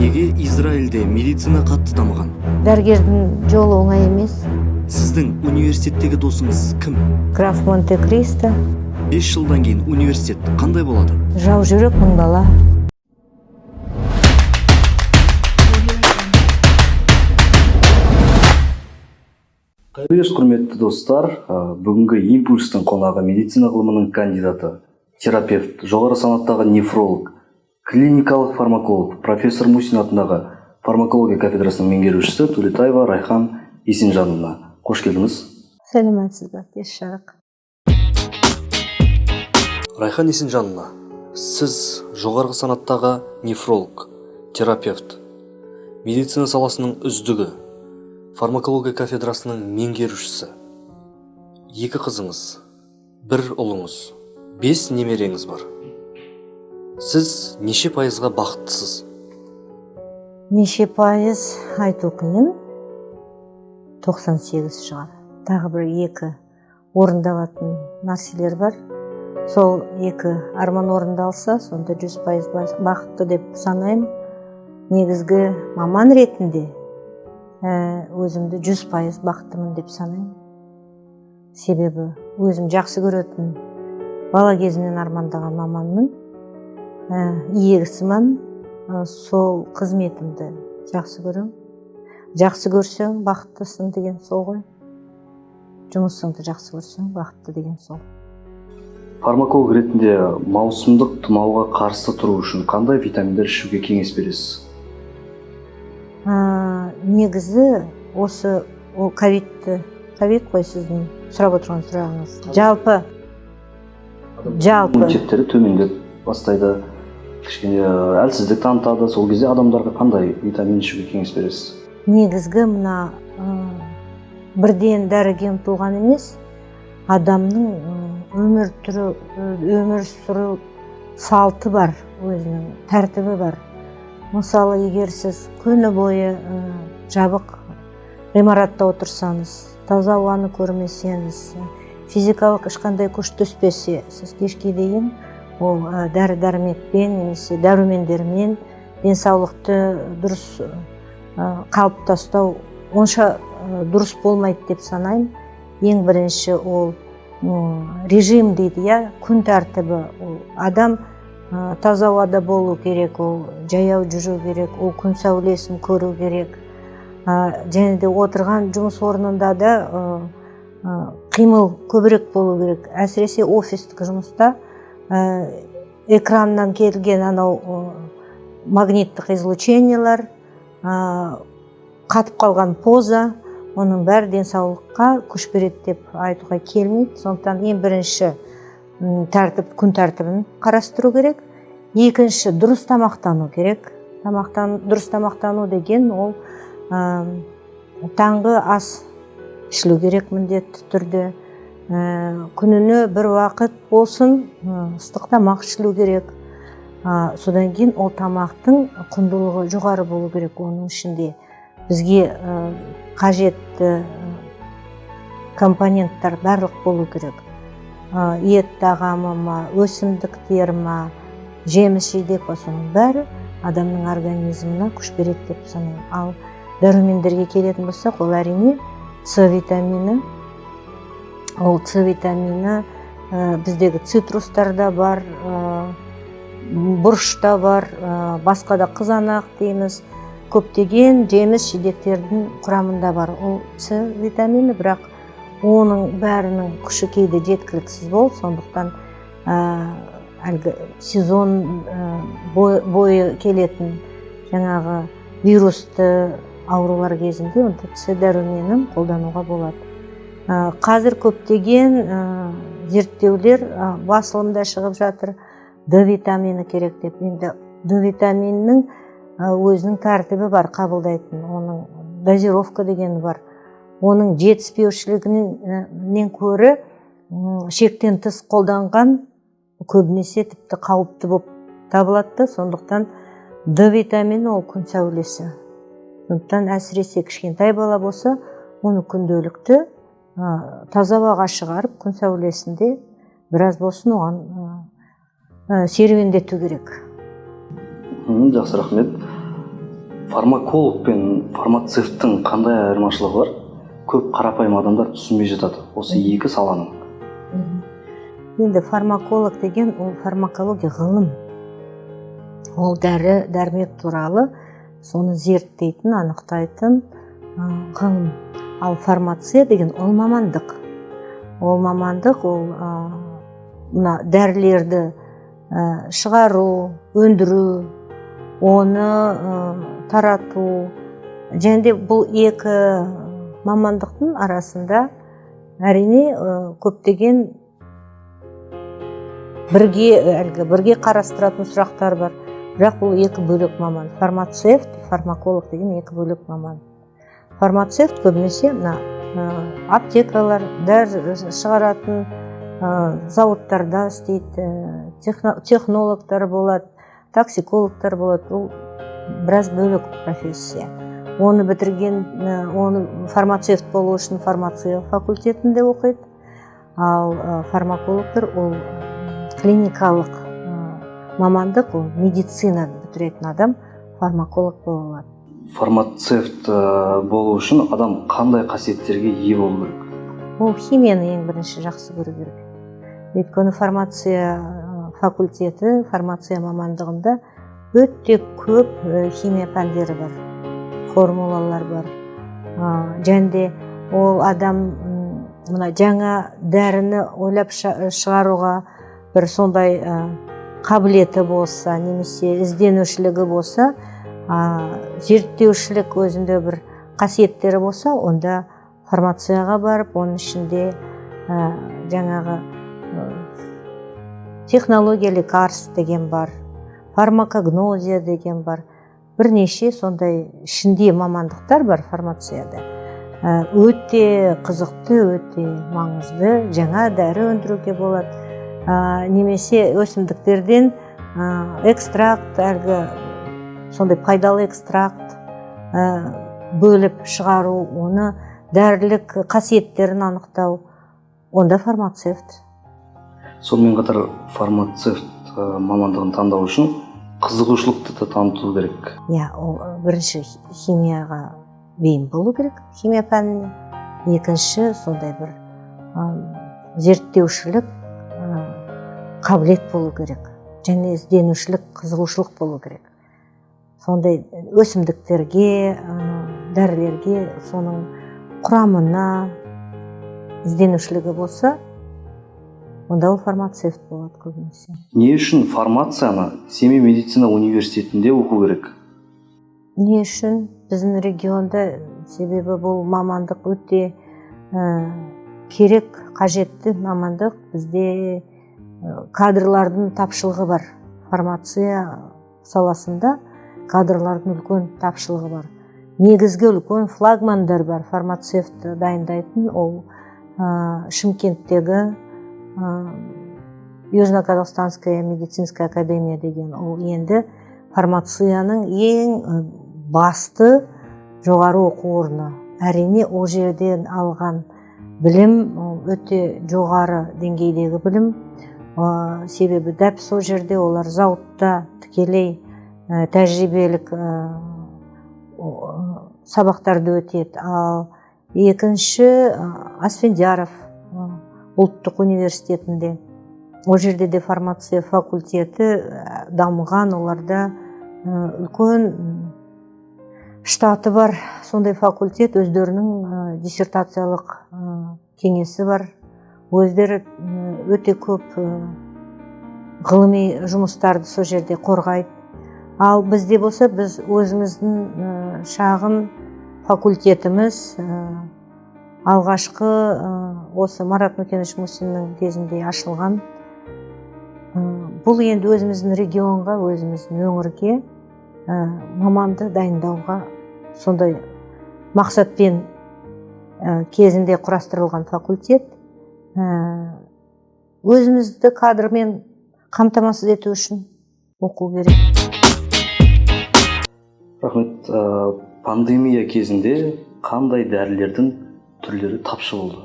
Неге Израильде медицина қатты дамыған? Дәрігердің жолы оңай емес. Сіздің университеттегі досыңыз кім? Граф Монте-Кристо. 5 жылдан кейін университет қандай болады? Жау жүрек мың бала. Қайырлы кеш, құрметті достар. Бүгінгі импульстың қонағы медицина ғылымының кандидаты, терапевт, жоғары санаттағы нефролог, клиникалық фармаколог, профессор Мусин атындағы фармакология кафедрасының меңгерушісі Төлетаева Райхан Есенжановна. Қош келдіңіз. Сәлеметсіз бе, кеш жарық. Райхан Есенжановна, сіз жоғарғы санаттағы нефролог, терапевт, медицина саласының үздігі, фармакология кафедрасының меңгерушісі. 2 қызыңыз, 1 ұлыңыз, 5 немереңіз бар. Сіз неше пайызға бақыттысыз? Неше пайыз айту қиын. 98 шығар. Тағы бір 2 орындалатын нәрселер бар. Сол 2 арман орындалса, сонда 100% бақытты деп санаймын. Негізгі маман ретінде өзімді 100% бақыттымын деп санаймын. Себебі өзім жақсы көретін, бала кезімнен армандаған маманның иегісімін. Сол қызметімді жақсы көрем. Жақсы көрсең бақыттысың деген сол ғой. Жұмысыңды жақсы көрсең бақытты деген сол. Фармаколог ретінде маусымдық тұмауға қарсы тұру үшін қандай витаминдер ішуге кеңес бересіз? Негізі осы ковид қой сіздің сұрап отырған сұрағыңыз. Жалпы иммунитеттері төмендеп бастайды, кішкене әлсіздік танытады. Сол кезде адамдарға қандай витамин ішуге кеңес бересіз? Негізгі мына бірден дәріге ұмтылған емес, адамның өмір сүру салты бар, өзінің тәртібі бар. Мысалы, егер сіз күні бойы жабық ғимаратта отырсаңыз, таза ауаны көрмесеңіз, физикалық ешқандай күш түспесе, сіз кешке дейін ол дәрі-дәрмекпен немесе дәрумендермен денсаулықты дұрыс қалыпта ұстау онша дұрыс болмайды деп санаймын. Ең бірінші ол режим дейді, күн тәртібі. Адам таза ауада болу керек, ол жаяу жүру керек, ол күн сәулесін көру керек. Және де отырған жұмыс орнында да қимыл көбірек болу керек. Әсіресе офистік жұмыста экраннан келген анау магниттік излучениялар, қатып қалған поза, оның бәрі денсаулыққа күш береді деп айтуға келмейді. Сондықтан ең бірінші күн тәртібін қарастыру керек. Екінші, дұрыс тамақтану керек. Дұрыс тамақтану деген ол таңғы ас ішілу керек міндетті түрде. Күніне бір уақыт болсын ыстық тамақ ішілу керек. Содан кейін ол тамақтың құндылығы жоғары болу керек. Оның ішінде бізге қажетті компоненттер барлық болу керек. Ет тағамы ма, өсімдіктер ма, жеміс-жидек па, соның бәрі адамның организміне күш береді деп санаймын. Ал дәрумендерге келетін болсақ, ол әрине С витамині. Ол С витамині біздегі цитрустарда бар, бұрышта бар, басқа да қызанақ дейміз. Көптеген жеміс-жидектердің құрамында бар. Ол С витамині, бірақ оның бәрінің күші кейде жеткіліксіз бол. Сондықтан сезон бойы келетін жаңағы вирусты аурулар кезінде С дәруменін қолдануға болады. Қазір көптеген зерттеулер басылымда шығып жатыр. Д витамині керек деп. Енді Д витаминінің өзінің тәртібі бар, қабылдайтын. Оның дозировка дегені бар. Оның жетіспеушілігінен көрі шектен тыс қолданған көбінесе тіпті қауіпті болып табылады. Сондықтан Д витамині ол күн сәулесі. Сондықтан әсіресе кішкентай бала болса, оны күнделікті таза ауаға шығарып, күн сәулесінде біраз болсын оған серуендету керек. Жақсы, рахмет. фармаколог пен фармацевттің қандай айырмашылығы бар? Көп қарапайым адамдар түсінбей жатады осы екі саланың. Енді фармаколог деген ол фармакология ғылым. Ол дәрі дәрмек туралы соны зерттейтін, анықтайтын ғылым. Ал фармация деген ол мамандық. Ол мамандық, ол мына дәрілерді шығару, өндіру, оны тарату. Және де бұл екі мамандықтың арасында әрине көптеген бірге қарастыратын сұрақтар бар. Бірақ бұл екі бөлек маман. Фармацевт, фармаколог деген екі бөлек маман. Фармацевт көбінесе аптекалар, дәрі шығаратын зауыттарда істейді, технологтар болады, токсикологтар болады. Бұл біраз бөлек профессия. Оны бітірген, оны фармацевт болу үшін фармация факультетінде оқиды. Ал фармакологтар ол клиникалық мамандық, ол медицина бітіретін адам фармаколог бола алады. Фармацевт болу үшін адам қандай қасиеттерге ие болу керек? Ол химияны ең бірінші жақсы көру керек. Өйткені фармация факультеті, фармация мамандығында өте көп химия пәндері бар, формулалар бар. Және де ол адам мына жаңа дәріні ойлап шығаруға бір сондай қабілеті болса, немесе ізденушілігі болса, зерттеушілік өзінде бір қасиеттері болса, онда фармацияға барып, оның ішінде жаңағы технология лекарств деген бар, фармакогнозия деген бар. Бірнеше сондай ішінде мамандықтар бар фармацияда. Өте қызықты, өте маңызды, жаңа дәрі өндіруге болады. Немесе өсімдіктерден экстракт, әлгі сондай пайдалы экстракт бөліп шығару, оны дәрілік қасиеттерін анықтау, онда фармацевт. Сонымен қатар фармацевт мамандығын таңдау үшін қызығушылықты да таныту керек. Ол бірінші химияға бейім болу керек, химия пәніне. Екінші сондай бір зерттеушілік қабілет болу керек. Және ізденушілік, қызығушылық болу керек. Сондай өсімдіктерге, дәрілерге, соның құрамына ізденушілігі болса, онда ол фармацевт болады көбінесе. Не үшін фармацияны Семей медицина университетінде оқу керек? Не үшін? Біздің регионда, себебі бұл мамандық өте керек, қажетті мамандық. Бізде кадрлардың тапшылығы бар. Фармация саласында кадрлардың үлкен тапшылығы бар. Негізгі үлкен флагмандар бар, фармацевт дайындайтын. Ол Шымкенттегі Южно-Казахстанская медицинская академия деген. Ол енді фармацияның ең басты жоғары оқу орны. Әрине, ол жерден алған білім өте жоғары деңгейдегі білім. Себебі дәп сол жерде олар зауытта тікелей тәжірибелік сабақтарды өтеді. Ал екінші Асфендияров ұлттық университетінде. Ол жерде де фармация факультеті дамыған, оларда үлкен штаты бар. Сондай факультет, өздерінің диссертациялық кеңесі бар. Өздері өте көп ғылыми жұмыстарды сол жерде қорғайды. Ал бізде болса, біз өзіміздің шағын факультетіміз алғашқы осы Марат Нүкенович Мусиннің кезінде ашылған. Бұл енді өзіміздің регионға, өзіміздің өңірге маманды дайындауға сондай мақсатпен кезінде құрастырылған факультет. Өзімізді кадрмен қамтамасыз ету үшін оқу керек. Рахмет. Пандемия кезінде қандай дәрілердің түрлері тапшы болды?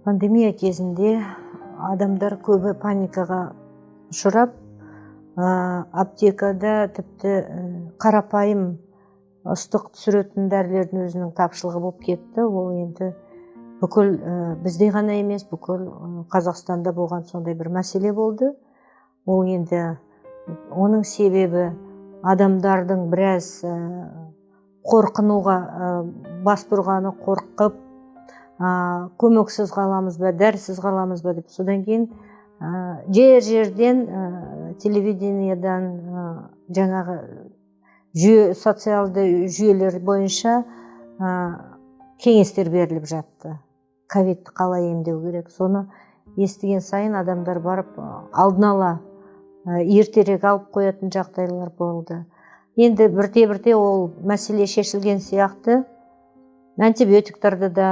Пандемия кезінде адамдар көбі паникаға ұшырап, аптекада тіпті қарапайым ыстық түсіретін дәрілердің өзінің тапшылығы болып кетті. Ол енді бүкіл бізде ғана емес, бүкіл Қазақстанда болған сондай бір мәселе болды. Ол енді оның себебі адамдардың біраз қорқынуға бас бұрғаны, қорқып көмексіз қаламыз ба, дәрісіз қаламыз ба деп. Содан кейін жерден телевидениедан жаңағы социалды жүйелер бойынша кеңестер беріліп жатты. Ковидті қалай емдеу керек. Соны естіген сайын адамдар барып алдын ала ертерек алып қоятын жағдайлар болды. Енді бірте-бірте ол мәселе шешілген сияқты. Антибиотиктерді да,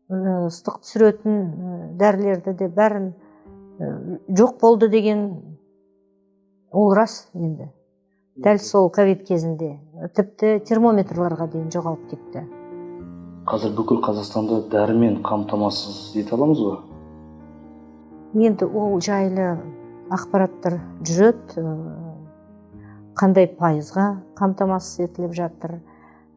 ыстық түсіретін дәрілерді де бәрін жоқ болды деген ол рас енді. Дәл сол ковид кезінде тіпті термометрларға дейін жоғалып кетті. Қазір бүкіл Қазақстанды дәрімен қамтамасыз ете аламыз ба? Енді ол жайлы ақпараттар жүреді. Қандай пайызға қамтамасыз етіліп жатыр.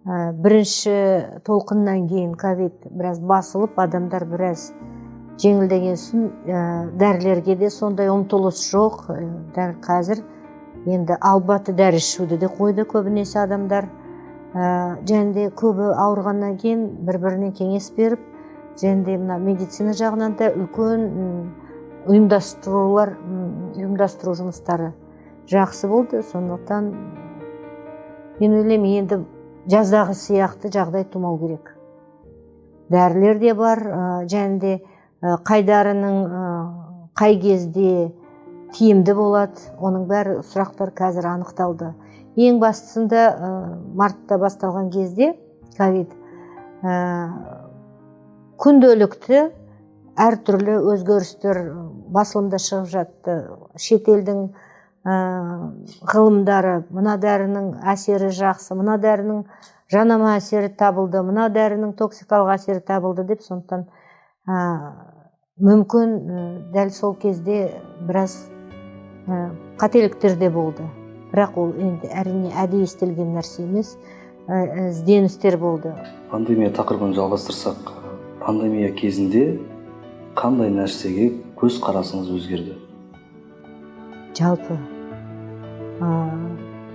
Бірінші толқыннан кейін ковид біраз басылып, адамдар біраз жеңілдеген соң дәрілерге де сондай ұмтылыс жоқ. Дәл қазір енді албаты дәрі ішуді де қойды көбінесе адамдар. Және де көбі ауырғаннан кейін бір-біріне кеңес беріп, және де медицина жағынан да үлкен ұйымдастыру жұмыстары жақсы болды. Сондықтан мен ойлаймын, енді жаздағы сияқты жағдай тумау керек. Дәрілер де бар, және де қай дәрінің қай кезде тиімді болады, оның бәрі сұрақтар қазір анықталды. Ең бастысында мартта басталған кезде ковид күнделікті әртүрлі өзгерістер басылымда шығып жатты. Шетелдің ғылымдары мына дәрінің әсері жақсы, мына дәрінің жанама әсері табылды, мына дәрінің токсикалық әсері табылды деп. Сондықтан мүмкін дәл сол кезде біраз қателіктер де болды. Бірақ ол енді әрине әдейі істелген нәрсе емес, ізденістер болды. Пандемия тақырыбын жалғастырсақ, пандемия кезінде қандай нәрсеге көз қарасыңыз өзгерді? Жалпы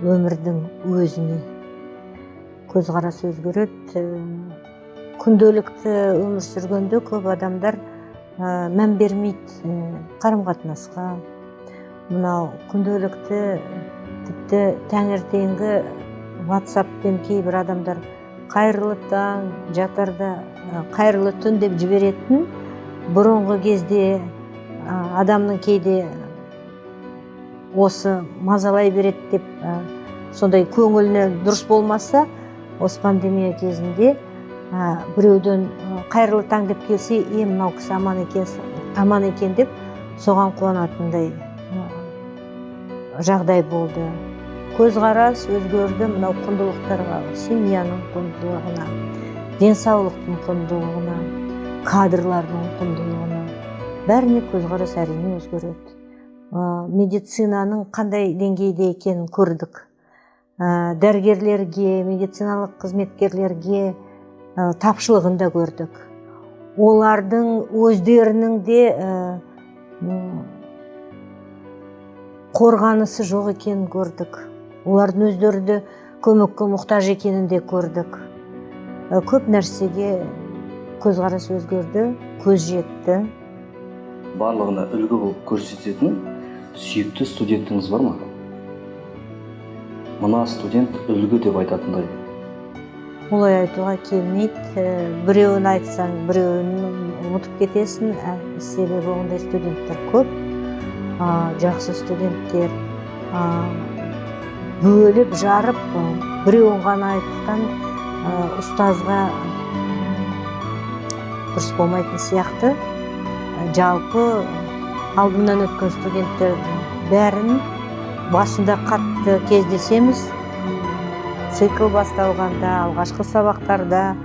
өмірдің өзіне көзқарас өзгереді. Күнделікті өмір сүргенде көп адамдар мән бермейді қарым-қатынасқа. Мынау күнделікті тіпті таңертеңгі WhatsApp-пен кейбір адамдар қайырлы таң, жатарда қайырлы түн деп жіберетін. Бұрынғы кезде адамның кейде осы мазалай береді деп сондай көңіліне дұрыс болмаса, осы пандемия кезінде біреуден қайырлы таң деп келсе, мынау кісі аман екен деп соған қуанатындай жағдай болды. Көзқарас өзгерді мынау құндылықтарға, семьяның құндылығына, денсаулықтың құндылығына, кадрлардың құндылығына. Бәріне көзқарас әрине өзгереді. Медицинаның қандай деңгейде екенін көрдік. Дәрігерлерге, медициналық қызметкерлерге тапшылығын да көрдік. Олардың өздерінің де қорғанысы жоқ екенін көрдік. Олардың өздері де көмекке мұқтаж екенін де көрдік. Көп нәрсеге көзқарас өзгерді, көз жетті. Барлығына үлгі болып көрсететін сүйікті студентіңіз бар ма? Мына студент үлгі деп айтатындай. Олай айтуға келмейді. Біреуін айтсаң, біреуін ұмытып кетесің. Себебі ондай студенттер көп. Жақсы студенттер бөліп, жарып, біреуін ғана айтқан ұстазға дұрыс болмайтын сияқты. Жалпы алдымнан өткен студенттер бәрін басында қатты кездесеміз. Цикл басталғанда, алғашқы сабақтарда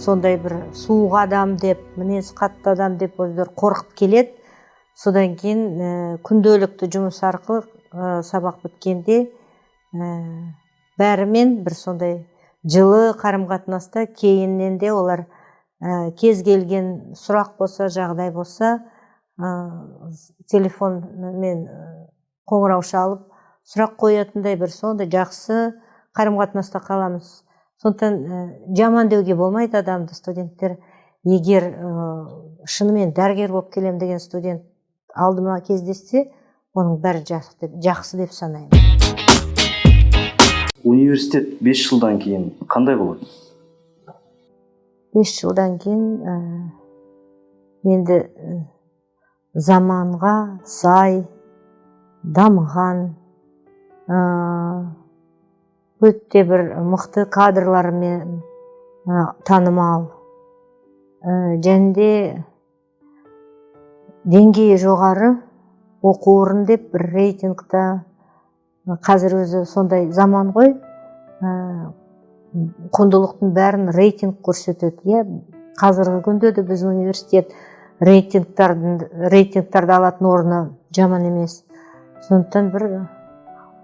сондай бір суық адам деп, мінез қатты адам деп өздері қорқып келеді. Содан кейін күнделікті жұмыс арқылы сабақ біткенде бәрімен бір сондай жылы қарым-қатынаста, кейіннен де олар кез келген сұрақ болса, жағдай болса, телефонмен қоңырау шалып сұрақ қоятындай бір сондай жақсы қарым-қатынаста қаламыз. Сондықтан жаман деуге болмайды адамды. Студенттер егер шынымен дәрігер болып келем деген студент алдыма кездессе, оның бәрі жақсы деп санаймын. Университет 5 жылдан кейін қандай болады? 5 жылдан кейін енді заманға сай, дамыған, өте бір мықты кадрлармен танымал, және де деңгейі жоғары оқу орын деп бір рейтингта, қазір өзі сондай заман ғой, құндылықтың бәрін рейтинг көрсетеді. Қазіргі күнде де біз университет рейтингтарды алатын орны жаман емес. Сондықтан бір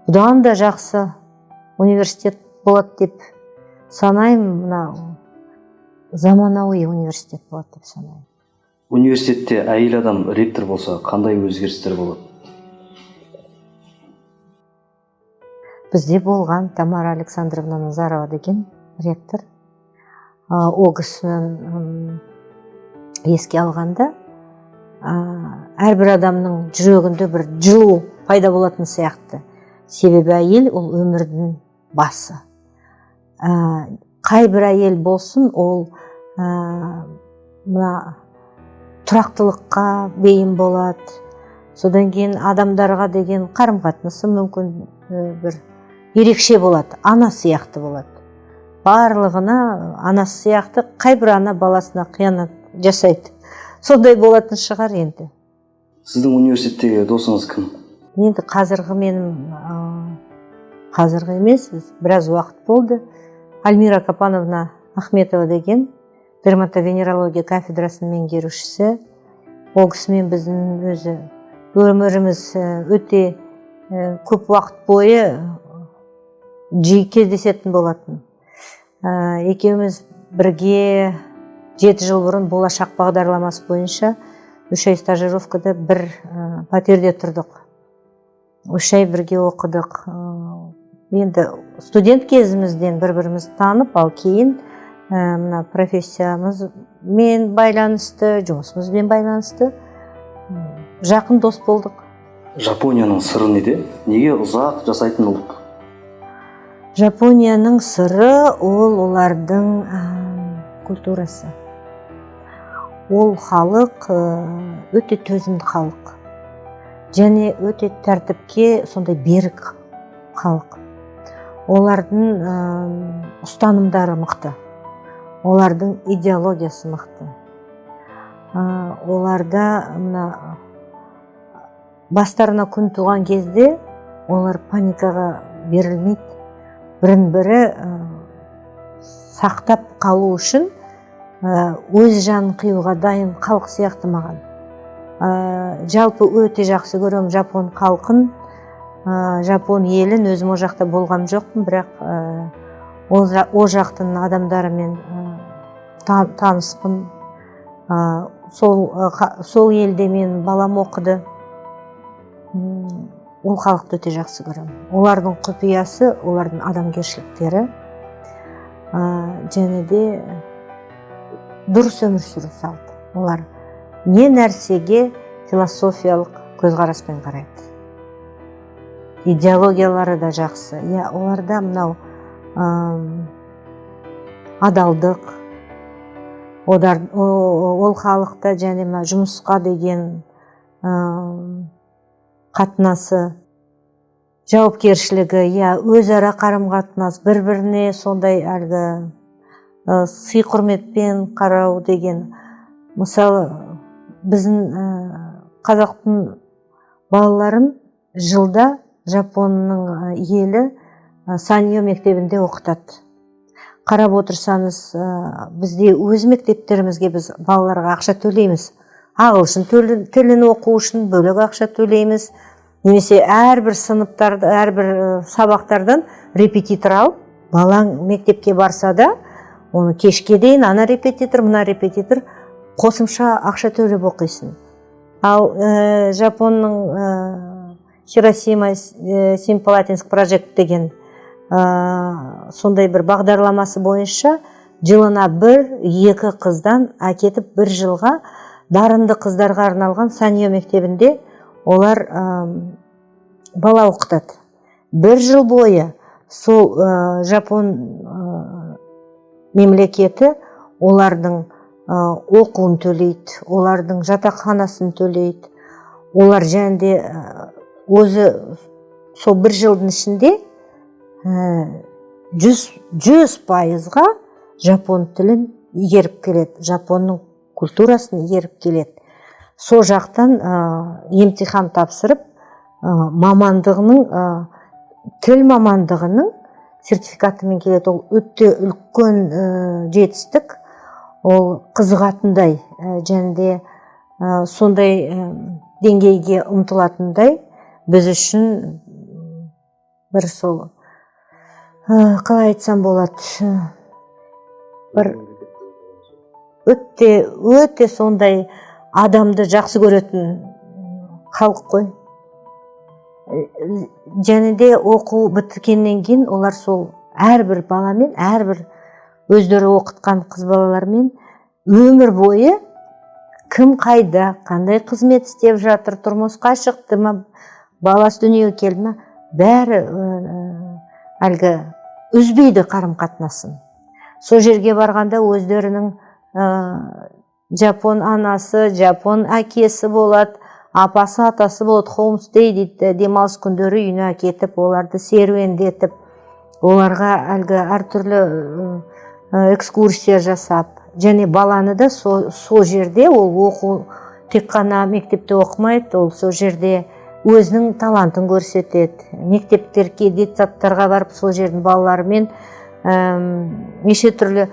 бұдан да жақсы университет болады деп санаймын. Мына заманауи университет болады деп санаймын. Университетте әйел адам ректор болса, қандай өзгерістер болады? Бізде болған Тамара Александровна Назарова деген ректор. Ол кісінің еске алғанда, әрбір адамның жүрегінде бір жылу пайда болатын сияқты. Себебі әйел ол өмірдің басы. Қай бір әйел болсын, ол тұрақтылыққа бейім болады. Содан кейін адамдарға деген қарым-қатынасы мүмкін бір ерекше болады, ана сияқты болады. Барлығына анасы сияқты, қай бір ана баласына қиянат жасайды. Сондай болатын шығар енді. Сіздің университеттегі досыңыз кім? Енді қазіргі емес, біраз уақыт болды. Альмира Капановна Ахметова деген дерматовенерология кафедрасының меңгерушісі. Ол кісімен біздің өзі өміріміз өте көп уақыт бойы жиі кездесетін болатын. Екеуміз бірге 7 жыл бұрын болашақ бағдарламасы бойынша 3 ай стажировкада бір пәтерде тұрдық. 3 ай бірге оқыдық. Енді студент кезімізден бір-біріміз танып, ал кейін мына профессиямызмен байланысты, жұмысымызбен байланысты жақын дос болдық. Жапонияның сыры неде? Неге ұзақ жасайтын ұлт? Жапонияның сыры ол олардың культурасы. Ол халық өте төзімді халық. Және өте тәртіпке сондай берік халық. Олардың ұстанымдары мықты. Олардың идеологиясы мықты. Оларда бастарына күн туған кезде олар паникаға берілмейді. Бірін-бірі сақтап қалу үшін өз жанын қиюға дайын халық сияқты маған. Жалпы өте жақсы көрем жапон халқын, жапон елін. Өзім о жақта болған жоқпын, бірақ о жақтың адамдарымен таныспын. Сол елде мен балам оқыды. Ол халықты өте жақсы көрем. Олардың құпиясы, олардың адамгершіліктері, және де дұрыс өмір сүру салты. Олар не нәрсеге философиялық көзқараспен қарайды. Идеологиялары да жақсы. Оларда мынау адалдық, ол халықта және жұмысқа деген қатынасы, жауапкершілігі, өзара қарым-қатынас, бір-біріне сондай сый құрметпен қарау деген. Мысалы, біздің қазақтың балаларын жылда Жапонның елі Саньо мектебінде оқытады. Қарап отырсаңыз, бізде өз мектептерімізге біз балаларға ақша төлейміз. Ағылшын тілін оқу үшін бөлек ақша төлейміз. немесе әрбір сыныптарды, әрбір сабақтардан репетитор алып, балаң мектепке барса да, оны кешке дейін ана репетитор, мына репетитор қосымша ақша төлеп оқисың. Ал Жапонның Хиросима Симпалатинск Project деген сондай бір бағдарламасы бойынша жылына 1-2 қыздан әкетіп 1 жылға дарынды қыздарға арналған Саньо мектебінде олар бала оқытады. 1 жыл бойы сол Жапон мемлекеті олардың оқуын төлейді, олардың жатақханасын төлейді. Олар жәнде өзі сол 1 жылдың ішінде 100% жапон тілін игеріп келеді, жапонның культурасын игеріп келеді. Сол жақтан емтихан тапсырып, мамандығының, тіл мамандығының сертификатымен келеді. Ол өте үлкен жетістік, ол қызығатындай, және сондай деңгейге ұмтылатындай біз үшін бір сол, қалай айтсам болады, бір өте сондай адамды жақсы көретін халық қой. Және де оқу біткеннен кейін олар сол әрбір баламен, әрбір өздері оқытқан қыз балалармен өмір бойы кім қайда, қандай қызмет істеп жатыр, тұрмысқа шықты ма, баласы дүниеге келді ма, бәрі әлгі үзбейді қарым-қатынасын. Сол жерге барғанда өздерінің жапон анасы, жапон әкесі болады, апасы, атасы болады, хоумстей дейді, демалыс күндері үйіне әкетіп, оларды серуендетіп, оларға әлгі әртүрлі экскурсия жасап, және баланы да сол жерде ол оқу тек қана мектепте оқымайды, ол сол жерде өзінің талантын көрсетеді. Мектептерге, детсадтарға барып, сол жердің балаларымен неше түрлі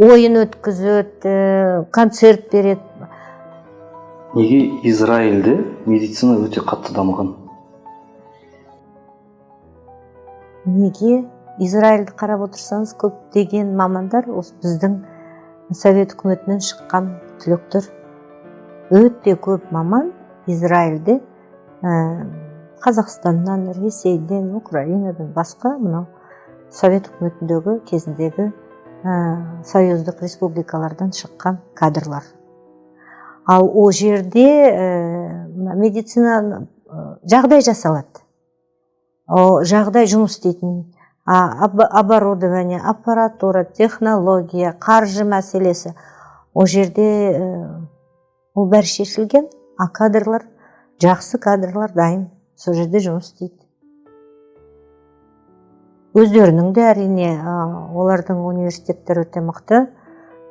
ойын өткізеді, концерт береді. Неге Израильде медицина өте қатты дамыған? Неге Израильді қарап отырсаңыз, көптеген мамандар осы біздің Совет үкіметінен шыққан түлектер. Өте көп маман Израильде Қазақстаннан, Ресейден, Украинадан басқа мынау Совет үкіметіндегі кезіндегі союздық республикалардан шыққан кадрлар. Ал ол жерде медицина жағдай жасалады. Жағдай жұмыс істейтін оборудование, аппаратура, технология, қаржы мәселесі. Ол жерде ол бәрі шешілген, а кадрлар, жақсы кадрлар дайын, сол жерде жұмыс істейді. Өздерінің де әрине олардың университеттері өте мықты.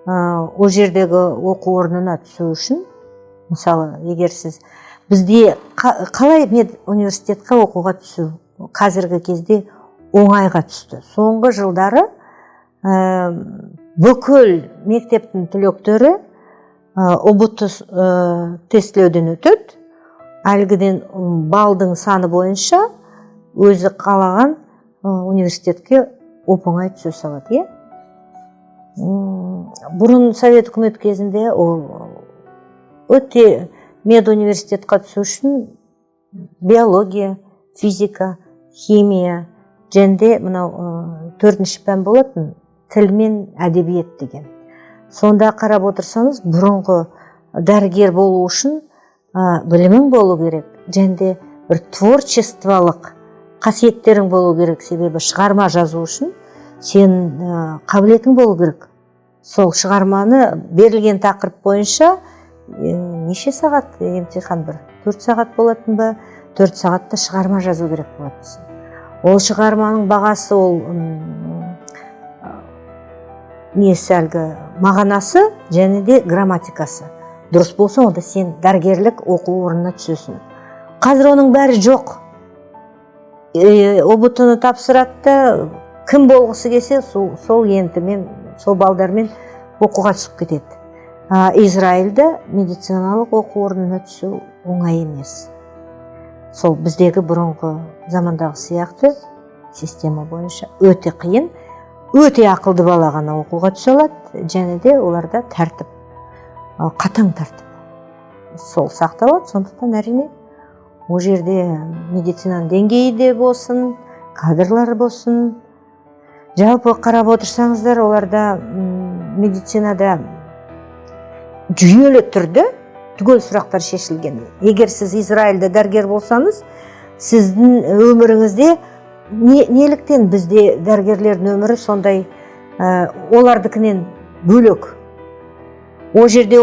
Ол жердегі оқу орнына түсу үшін, мысалы, егер сіз бізде қалай университетқа оқуға түсу қазіргі кезде оңайға түсті. Соңғы жылдары бүкіл мектептің түлектері ұбт тестілеуден өтеді. Әлгіден балдың саны бойынша өзі қалаған университетке оп-оңай түсе салады. Бұрын Совет үкімет кезінде өте медуниверситетқа түсу үшін биология, физика, химия, және мынау 4-ші пән болатын, тіл мен әдебиет деген. Сонда қарап отырсаңыз, бұрынғы дәрігер болу үшін білімің болу керек, және бір творчестволық қасиеттерің болу керек, себебі шығарма жазу үшін сен қабілетің болу керек. Сол шығарманы берілген тақырып бойынша неше сағат емтихан, 4 сағат болатын ба, 4 сағатта шығарма жазу керек болатын. Ол шығарманың бағасы, ол несі әлгі мағынасы және де грамматикасы. Дұрыс болса, онда сен дәрігерлік оқу орнына түсесің. Қазір оның бәрі жоқ. ұбт-ны тапсырады, кім болғысы келсе, сол ентімен, сол балдармен оқуға түсіп кетеді. Израильде медициналық оқу орнына түсу оңай емес. сол біздегі бұрынғы замандағы сияқты система бойынша өте қиын, өте ақылды бала ғана оқуға түсе алады, және де оларда тәртіп, қатаң тәртіп сол сақталады. Сондықтан әрине ол жерде медицинаның деңгейі де болсын, кадрлары болсын, жалпы қарап отырсаңыздар, оларда медицинада жүйелі түрде түгел сұрақтар шешілген. Егер сіз Израильде дәрігер болсаңыз, сіздің өміріңізде неліктен бізде дәрігерлердің өмірі сондай олардыкінен бөлек? Ол жерде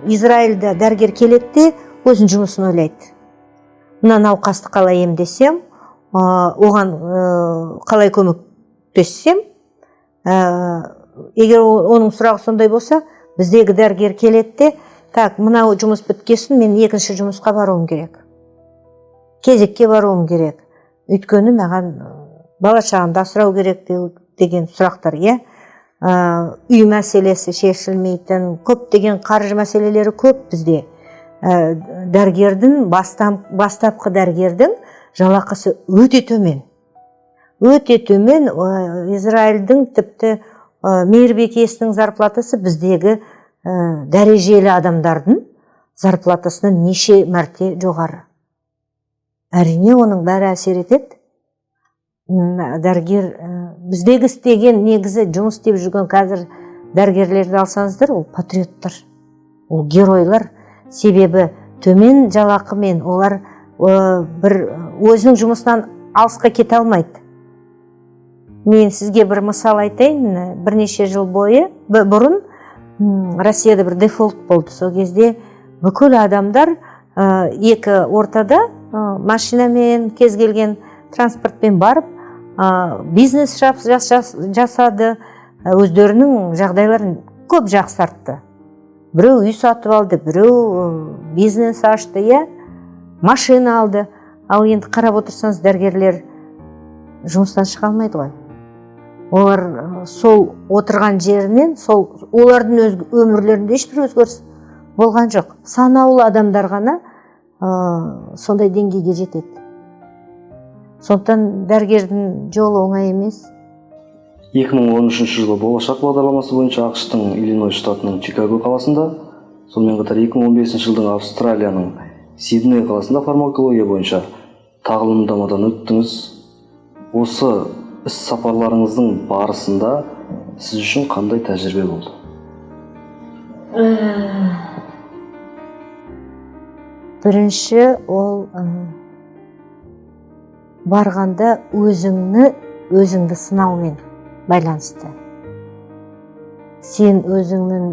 Израильде дәрігер келеді де өзінің жұмысын ойлайды. Мына науқасты қалай емдесем, оған қалай көмектессем, егер оның сұрағы сондай болса, біздегі дәрігер келеді де, так, мынау жұмыс біткесін, мен екінші жұмысқа баруым керек. Кезекке баруым керек. Өйткені маған бала шағымды асырау керек деген сұрақтар, үй мәселесі шешілмейтін, көптеген қаржы мәселелері көп бізде. Дәрігердің, бастапқы дәрігердің жалақысы өте төмен. Өте төмен. Израильдің тіпті мейірбикесінің зарплатасы біздегі дәрежелі адамдардың зарплатасынан неше мәрте жоғары. Әрине, оның бәрі әсер етеді. Дәрігер біздегі істеген негізі жұмыс істеп жүрген қазір дәрігерлерді алсаңыздар, ол патриоттар, ол геройлар. Себебі төмен жалақымен олар бір өзінің жұмысынан алысқа кете алмайды. Мен сізге бір мысал айтайын. Бірнеше жыл бұрын Россияда бір дефолт болды. Сол кезде бүкіл адамдар екі ортада машинамен, кез келген транспортпен барып бизнес жасады, өздерінің жағдайларын көп жақсартты. Біреу үй сатып алды, біреу бизнес ашты, машина алды. Ал енді қарап отырсаңыз, дәрігерлер жұмыстан шыға алмайды ғой. Олар сол отырған жерінен, олардың өмірлерінде ешбір өзгеріс болған жоқ. Санаулы адамдар ғана сондай деңгейге жетеді. Сондықтан дәрігердің жолы оңай емес. 2013 жылы болашақ бағдарламасы бойынша ақш-тың Иллинойс штатының Чикаго қаласында, сонымен қатар 2015 жылдың Австралияның Сидней қаласында фармакология бойынша тағылымдамадан өттіңіз. Осы іс-сапарларыңыздың барысында сіз үшін қандай тәжірибе болды? Бірінші, ол барғанда өзіңді сынаумен байланысты. Сен өзіңнің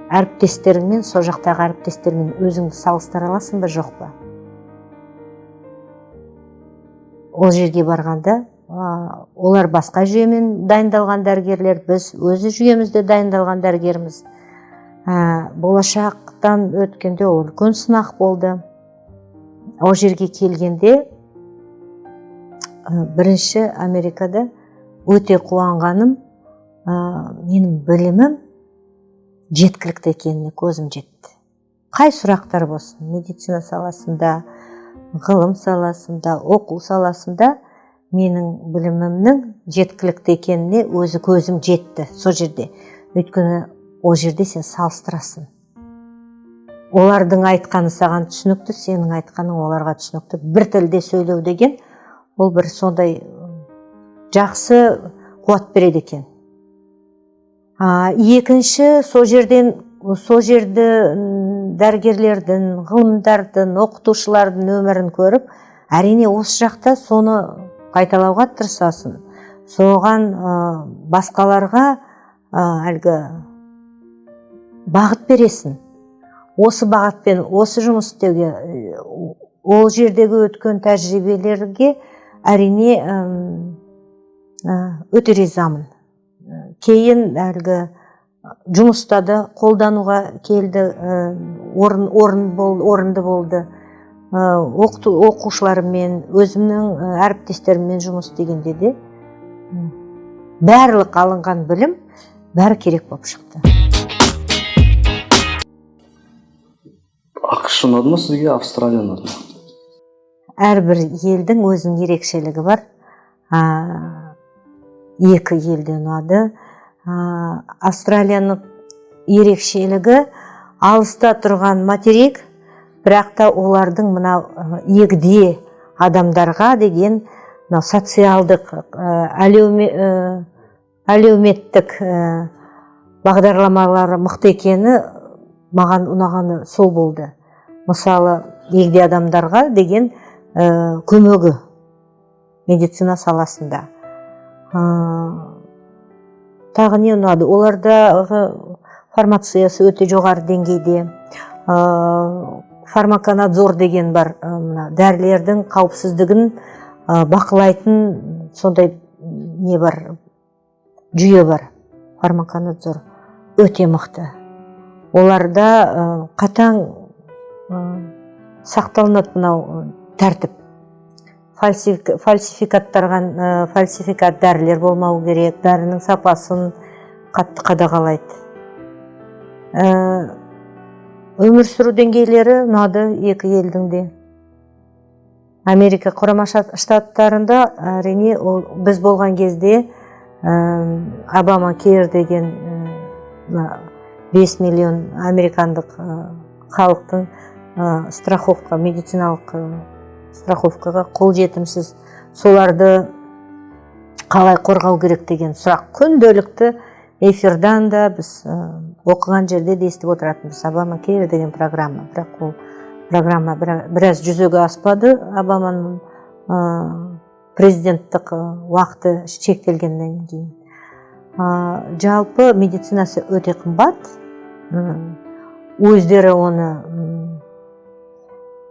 әріптестеріңмен, со жақтағы әріптестермен өзіңді салыстыра аласың ба, жоқ па? Ол жерге барғанда олар басқа жүйемен дайындалған дәрігерлер, біз өзі жүйемізде дайындалған дәрігеріміз. Болашақтан өткенде ол үлкен сынақ болды. Ол жерге келгенде бірінші Америкада өте қуанғаным, менің білімім жеткілікті екеніне көзім жетті. Қай сұрақтар болсын, медицина саласында, ғылым саласында, оқу саласында менің білімімнің жеткілікті екеніне өзі көзім жетті сол жерде. Өйткені ол жерде сен салыстырасың. Олардың айтқаны саған түсінікті, сенің айтқаның оларға түсінікті. Бір тілде сөйлеу деген, ол бір сондай жақсы қуат береді екен. Екінші, сол жерді дәрігерлердің, ғылымдардың, оқытушылардың өмірін көріп, әрине осы жақта соны қайталауға тырысасың. Соған басқаларға әлгі бағыт бересің. Осы бағытпен осы жұмыс істеуге, ол жердегі өткен тәжірибелерге әрине өте ризамын. Кейін әлгі жұмыста да қолдануға келді, орынды болды. Оқушылармен, өзімнің әріптестеріммен жұмыс істегенде де барлық алынған білім бәрі керек болып шықты. ақш ұнады ма сізге, Австралия ұнады ма? әрбір елдің өзінің ерекшелігі бар. Екі елде ұнады. Австралияның ерекшелігі алыста тұрған материк, бірақ та олардың мына егде адамдарға деген социалдық әлеуметтік бағдарламалары мықты екені маған ұнағаны сол болды. Мысалы, егде адамдарға деген көмегі медицина саласында. Тағы не ұнады? Олардағы фармациясы өте жоғары деңгейде. Фармаконадзор деген бар, дәрілердің қауіпсіздігін бақылайтын сондай не бар, жүйе бар. Фармаконадзор өте мықты. Оларда қатаң сақталынады мынау тәртіп. Фальсификат дәрілер болмау керек, дәрінің сапасын қатты қадағалайды. Өмір сүру деңгейлері ұнады екі елдің де. Америка Құрама Штаттарында әрине біз болған кезде Обама Кер деген 5 миллион американдық халықтың страховка, медициналық страховкаға қол жетімсіз. Соларды қалай қорғау керек деген сұрақ күнделікті эфирдан да біз оқыған жерде де естіп отыратынбыз. Обама Кер деген программа. Бірақ ол программа біраз жүзеге аспады. Обаманың президенттік уақыты шектелгеннен кейін. Жалпы медицинасы өте қымбат. Өздері оны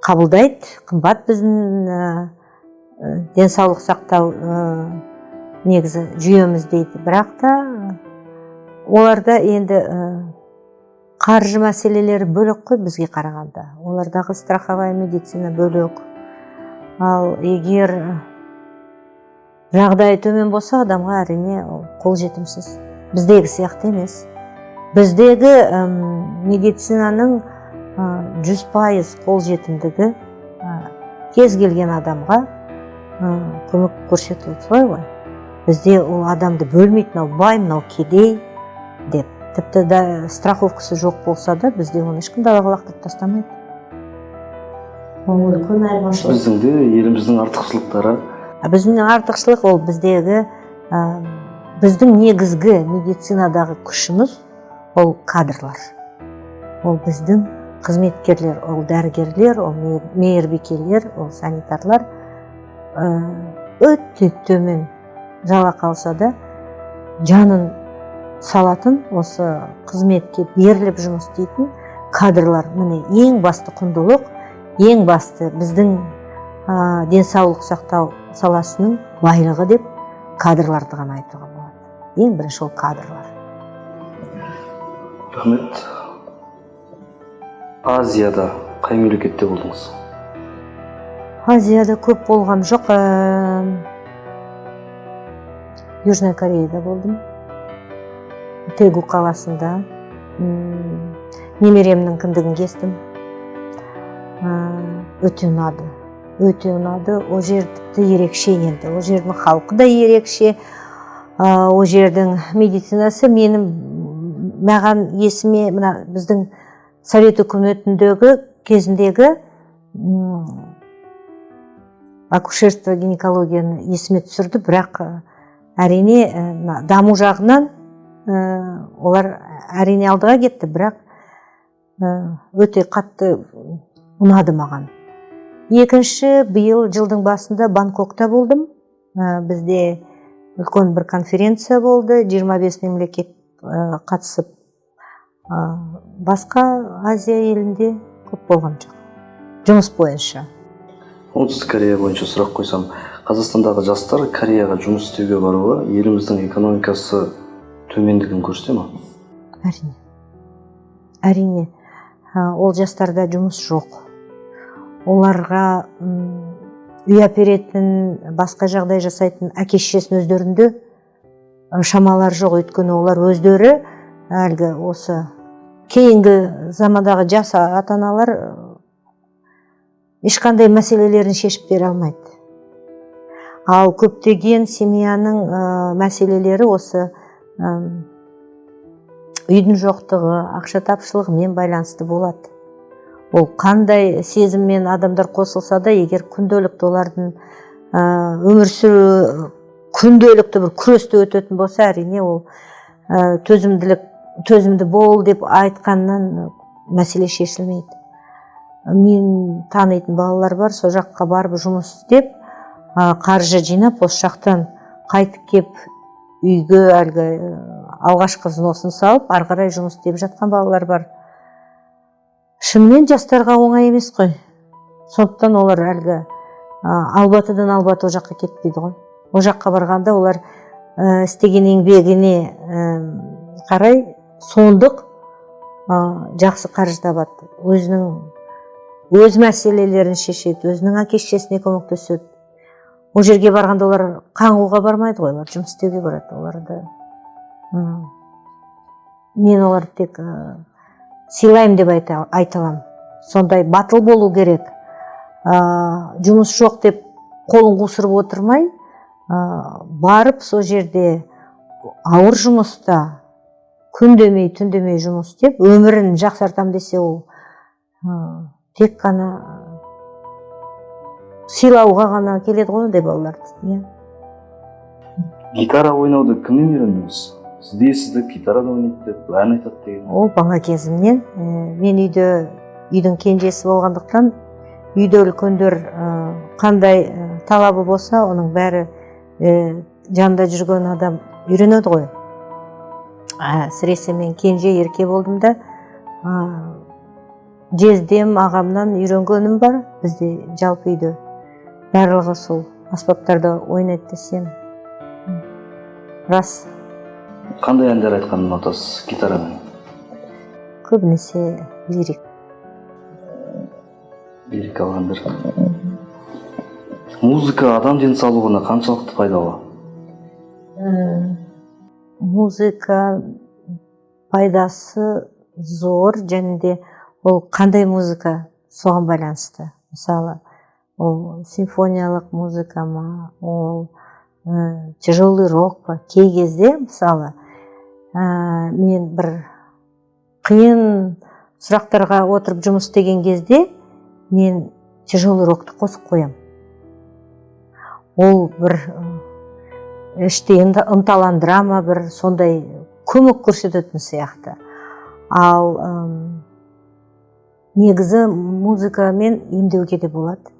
қабылдайды. Қымбат біздің денсаулық сақтау негізі жүйеміз дейді. Бірақ та оларда енді қаржы мәселелері бөлек қой бізге қарағанда. Олардағы страховая медицина бөлек. Ал егер жағдайы төмен болса, адамға әрине қол жетімсіз. Біздегі сияқты емес. Біздегі медицинаның 100% қол жетімдігі кез келген адамға көмек көрсетіледі, солай ғой. Бізде ол адамды бөлмейді, мынау бай, мынау кедей деп. Тіпті страховкасы жоқ болса да, бізде оны ешкім далаға лақтырып тастамайды. Біздің де еліміздің артықшылықтары. Біздің артықшылық ол біздегі біздің негізгі медицинадағы күшіміз ол кадрлар. Ол біздің қызметкерлер, ол дәрігерлер, ол мейірбикелер, ол санитарлар өте төмен жалақы алса да жанын салатын, осы қызметке беріліп жұмыс істейтін кадрлар. Міне ең басты құндылық, ең басты біздің денсаулық сақтау саласының байлығы деп кадрларды ғана айтуға болады. Ең бірінші ол кадрлар. Рахмет. Азияда қай мемлекетте болдыңыз? Азияда көп болған жоқ. Южная Кореяда болдым. Тегу қаласында. Немеремнің кіндігін кестім. Өте ұнады. Өте ұнады. О жер тіпті ерекше енді. О жердің халқы да ерекше. О жердің медицинасы маған есіме біздің Совет үкіметіндегі кезіндегі акушерство гинекологияны есіме түсірді, бірақ әрине даму жағынан олар әрине алдыға кетті, бірақ өте қатты ұнады маған. Екінші, биыл жылдың басында Бангкокта болдым. Бізде үлкен бір конференция болды, 25 мемлекет қатысып. Басқа Азия елінде көп болған жоқ. Жұмыс бойынша. Оңтүстік Корея бойынша сұрақ қойсам, Қазақстандағы жастар Кореяға жұмыс істеуге баруы еліміздің экономикасы төмендігін көрсете ме? Әрине. Әрине. Ол жастарда жұмыс жоқ. Оларға үй әперетін, басқа жағдай жасайтын әке-шешесінің өздерінде шамалар жоқ, өйткені олар өздері әлгі осы кейінгі замандағы жас ата-аналар ешқандай мәселелерін шешіп бере алмайды. Ал көптеген семьяның мәселелері осы үйдің жоқтығы, ақша тапшылығымен байланысты болады. Ол қандай сезіммен адамдар қосылса да, егер күнделікті олардың өмір сүру күнделікті бір күресте өтетін болса, әрине ол төзімді бол деп айтқаннан мәселе шешілмейді. Мен танитын балалар бар, сол жаққа барып жұмыс істеп, қаржы жинап, осы жақтан қайтып кеп үйге әлгі алғашқы взносын салып, ары қарай жұмыс істеп жатқан балалар бар. Шынымен жастарға оңай емес қой. Сондықтан олар әлгі Албатыдан Албаты о жаққа кетпейді ғой. О жаққа барғанда олар істеген еңбегіне қарай сондық жақсы қаржы табады. Өз мәселелерін шешеді, өзінің әке-шешесіне көмектеседі. Ол жерге барғанда олар қаңғуға бармайды ғой, олар жұмыс істеуге барады. Мен оларды тек сыйлаймын деп айта аламын. Сондай батыл болу керек. Жұмыс жоқ деп қолын қусырып отырмай, барып сол жерде ауыр жұмыста күн демей, түн демей жұмыс істеп, өмірін жақсартам десе, ол тек қана сыйлауға ғана келеді ғой ондай балаларды. Гитара ойнауды кімнен үйрендіңіз? Сізде сізді гитарада ойнайды деп, ән айтады деген. Ол бала кезімнен. Мен үйдің кенжесі болғандықтан, үйде үлкендер қандай талабы болса, оның бәрі жанында жүрген адам үйренеді ғой. Әсіресе мен кенже ерке болдым да, жездем ағамнан үйренгенім бар. Бізде жалпы үйде барлығы сол аспаптарда ойнайды десем рас. Қандай әндер айтқанын ұнатасыз гитарамен? Көбінесе лирик. Лирикалық әндер. Музыка адам денсаулығына қаншалықты пайдалы? Музыка пайдасы зор, және де ол қандай музыка соған байланысты. Мысалы, ол симфониялық музыка ма, ол тяжелый рок па. Кей кезде, мысалы, мен бір қиын сұрақтарға отырып жұмыс істеген кезде, мен тяжелый рокты қосып қоям. Ол бір іште ынталандыра ма, бір сондай көмек көрсететін сияқты. Ал негізі музыкамен емдеуге де болады.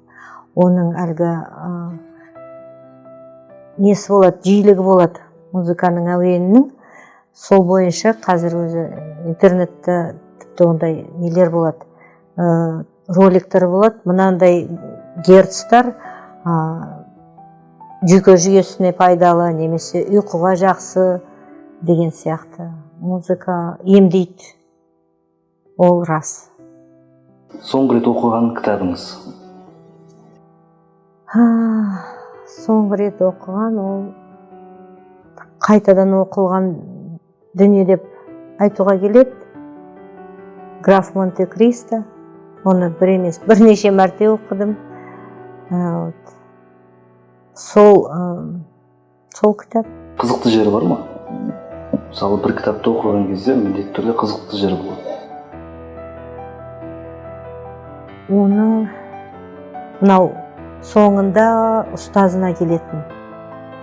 Оның әлгі несі болады, жиілігі болады музыканың әуенінің. Сол бойынша қазір өзі интернетте тіпті ондай нелер болады, роликтер болады. Мынандай герцтар жүйке жүйесіне пайдалы, немесе ұйқыға жақсы деген сияқты. Музыка емдейді. Ол рас. Соңғы рет оқыған кітабыңыз? Соңғы рет оқыған, ол қайтадан оқылған дүние деп айтуға келеді. Граф Монте-Кристо. Оны бір емес, бірнеше мәрте оқыдым. Сол кітап. Қызықты жері бар ма? Мысалы, бір кітапты оқыған кезде міндетті түрде қызықты жері болады. Оның мынау соңында ұстазына келетін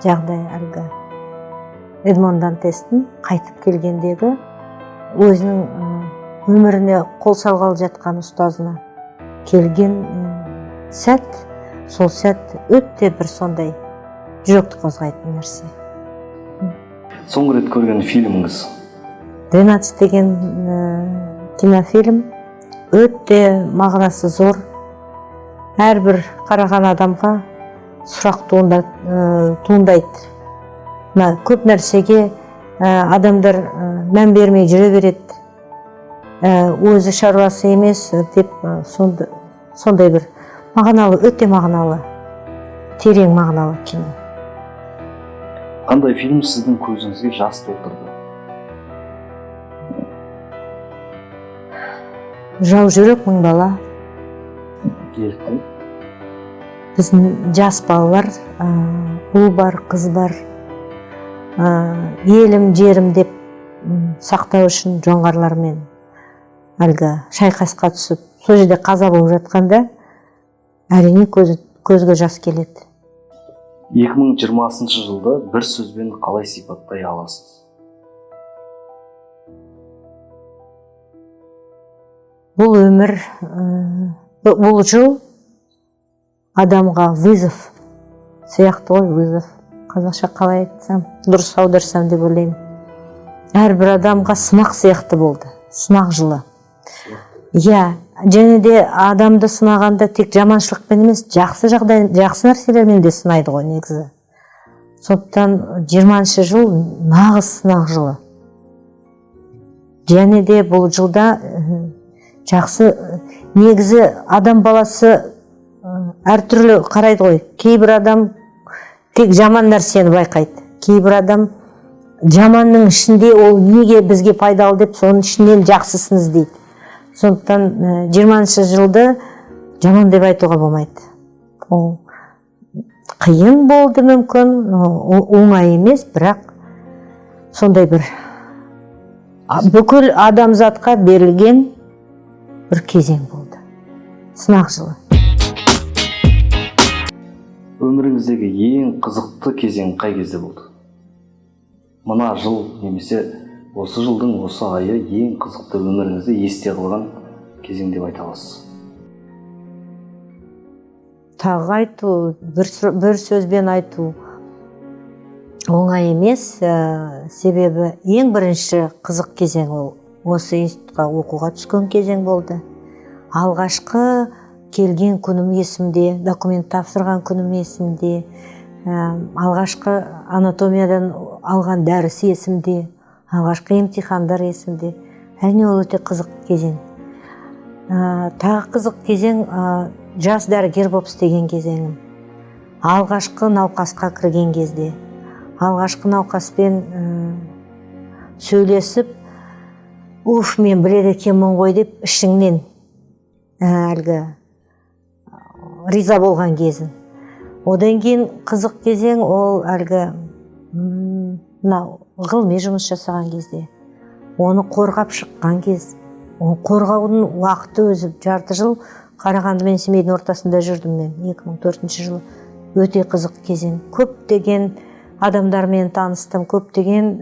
жағдай, әлгі Эдмон Дантестің қайтып келгендегі өзінің өміріне қол салғалы жатқан ұстазына келген сәт, сол сәт өте бір сондай жүректі қозғайтын нәрсе. Соңғы рет көрген фильміңіз? 12 деген кинофильм өте мағынасы зор. Әрбір қараған адамға сұрақ туындайды. Көп нәрсеге адамдар мән бермей жүре береді. Өзі шаруасы емес деп сондай бір мағыналы, өте мағыналы, терең мағыналы кино. Қандай фильм сіздің көзіңізге жас толтырды? Жау жүрек мың бала. Неліктен? біздің жас балалар, ұл бар, қыз бар, елім жерім деп сақтау үшін жоңғарлармен әлгі шайқасқа түсіп, сол жерде қаза болып жатқанда әрине көзге жас келеді. 2020 жылды бір сөзбен қалай сипаттай аласыз? Бұл өмір, бұл жыл адамға вызов сияқты ғой, вызов. Қазақша қалай айтсам, дұрыс аударсам деп ойлаймын. Әрбір адамға сынақ сияқты болды, сынақ жылы. Иә, және де адамды сынағанда тек жаманшылықпен емес, жақсы нәрселермен де сынайды ғой негізі. Сондықтан 20-шы жыл нағыз сынақ жылы. Және де бұл жылда жақсы, негізі адам баласы әртүрлі қарайды ғой. Кейбір адам тек жаман нәрсені байқайды. Кейбір адам жаманның ішінде ол неге бізге пайдалы деп соның ішінен жақсысын іздейді. Сондықтан 20-шы жылды жаман деп айтуға болмайды. Ол қиын болды мүмкін, оңай емес, бірақ сондай бір бүкіл адамзатқа берілген бір кезең болды. Сынақ жылы. Өміріңіздегі ең қызықты кезең қай кезде болды? Мына жыл немесе осы жылдың осы айы ең қызықты өміріңізде есте қалған кезең деп айта аласыз? Тағы айту, бір сөзбен айту оңай емес, себебі ең бірінші қызық кезең ол осы институтқа оқуға түскен кезең болды. Алғашқы келген күнім есімде, документ тапсырған күнім есімде, алғашқы анатомиядан алған дәріс есімде, алғашқы емтихандар есімде. Әрине ол өте қызық кезең. Тағы қызық кезең жас дәрігер болып істеген кезеңім. Алғашқы науқасқа кірген кезде, алғашқы науқаспен сөйлесіп, мен біледі екенмін ғой деп ішіңнен әлгі риза болған кезің. Одан кейін қызық кезең ол әлгі ғылыми жұмыс жасаған кезде, оны қорғап шыққан кез. Оны қорғаудың уақыты өзі жарты жыл Қарағанды мен Семейдің ортасында жүрдім мен 2004 жылы. Өте қызық кезең. Көптеген адамдармен таныстым, көптеген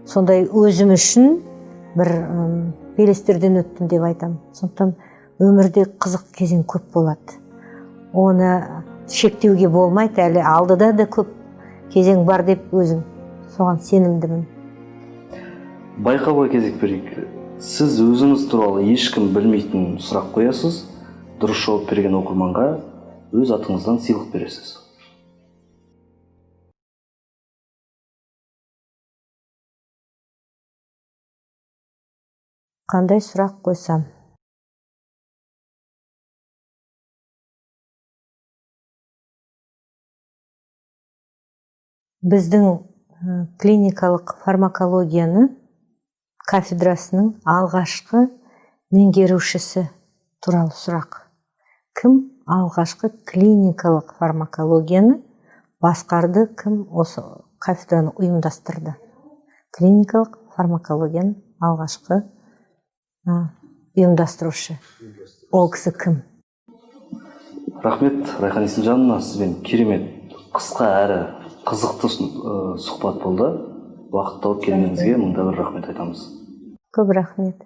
сондай өзім үшін бір белестерден өттім деп айтам. Сондықтан өмірде қызық кезең көп болады. Оны шектеуге болмайды, әлі алдыда да көп кезең бар деп өзім соған сенімдімін. Байқауға кезек берейік. Сіз өзіңіз туралы ешкім білмейтін сұрақ қоясыз, дұрыс жауап берген оқырманға өз атыңыздан сыйлық бересіз. Қандай сұрақ қойсам? Біздің клиникалық фармакологияны кафедрасының алғашқы меңгерушісі туралы сұрақ. Кім алғашқы клиникалық фармакологияны басқарды, кім осы кафедраны ұйымдастырды? Клиникалық фармакологияны алғашқы ұйымдастырушы. Ол кісі кім? Рахмет, Райхан Есімжановна, сізбен керемет, қысқа әрі қызықты сұхбат болды. Уақыт тауып келгеніңізге мыңда бір рахмет айтамыз. Көп рахмет.